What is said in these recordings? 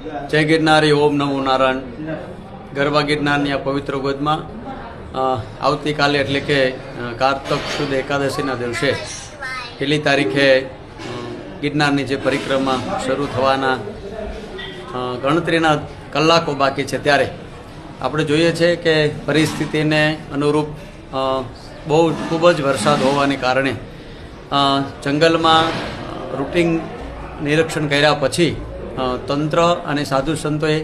જય ગિરનારી, ઓમ નમો નારાયણ। ગરબા ગિરનારની આ પવિત્ર ગોદમાં આવતીકાલે એટલે કે કારતક સુદ એકાદશીના દિવસે 1લી તારીખે ગિરનારની જે પરિક્રમા શરૂ થવાના ગણતરીના કલાકો બાકી છે, ત્યારે આપણે જોઈએ છે કે પરિસ્થિતિને અનુરૂપ ખૂબ જ વરસાદ હોવાને કારણે જંગલમાં રૂટિંગ નિરીક્ષણ કર્યા પછી તંત્ર અને સાધુ સંતોએ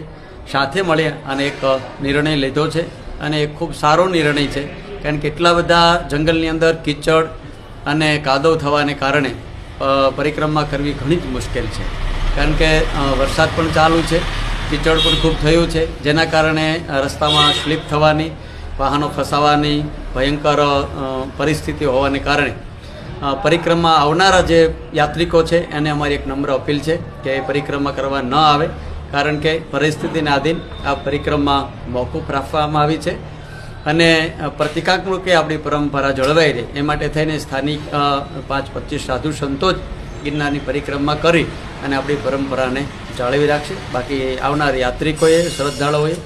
સાથે મળી અને એક નિર્ણય લીધો છે અને એક ખૂબ સારો નિર્ણય છે, કારણ કે એટલા બધા જંગલની અંદર કીચડ અને કાદવ થવાને કારણે પરિક્રમા કરવી ઘણી જ મુશ્કેલ છે, કારણ કે વરસાદ પણ ચાલુ છે, કીચડ પણ ખૂબ થયું છે, જેના કારણે રસ્તામાં સ્લીપ થવાની, વાહનો ફસાવાની ભયંકર પરિસ્થિતિ હોવાને કારણે પરિક્રમા આવનારા જે યાત્રિકો છે એને અમારી એક નમ્ર અપીલ છે કે પરિક્રમા કરવા ન આવે, કારણ કે પરિસ્થિતિને આધીન આ પરિક્રમા મોકૂફ રાખવામાં આવી છે અને પ્રતિકાત્મકે આપણી પરંપરા જળવાઈ રહે એ માટે થઈને સ્થાનિક 5-25 સાધુ સંતો જ ગિરનારની પરિક્રમા કરી અને આપણી પરંપરાને જાળવી રાખશે। બાકી આવનાર યાત્રિકોએ, શ્રદ્ધાળુઓએ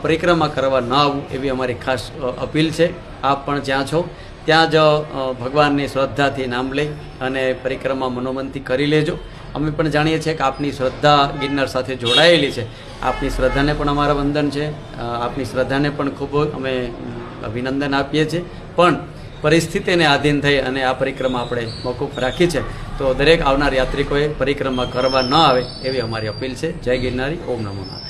પરિક્રમા કરવા ન આવવું એવી અમારી ખાસ અપીલ છે। આપ પણ જ્યાં છો ત્યાં જ ભગવાનની શ્રદ્ધાથી નામ લઈ અને પરિક્રમા મનોમનથી કરી લેજો। અમે પણ જાણીએ છીએ કે આપની શ્રદ્ધા ગિરનાર સાથે જોડાયેલી છે, આપની શ્રદ્ધાને પણ અમારા વંદન છે, આપની શ્રદ્ધાને પણ ખૂબ અમે અભિનંદન આપીએ છીએ, પણ પરિસ્થિતિને આધીન થઈ અને આ પરિક્રમા આપણે મોકૂફ રાખી છે, તો દરેક આવનાર યાત્રિકોએ પરિક્રમા કરવા ન આવે એવી અમારી અપીલ છે। જય ગિરનારી, ઓમ નમો નારાયણ।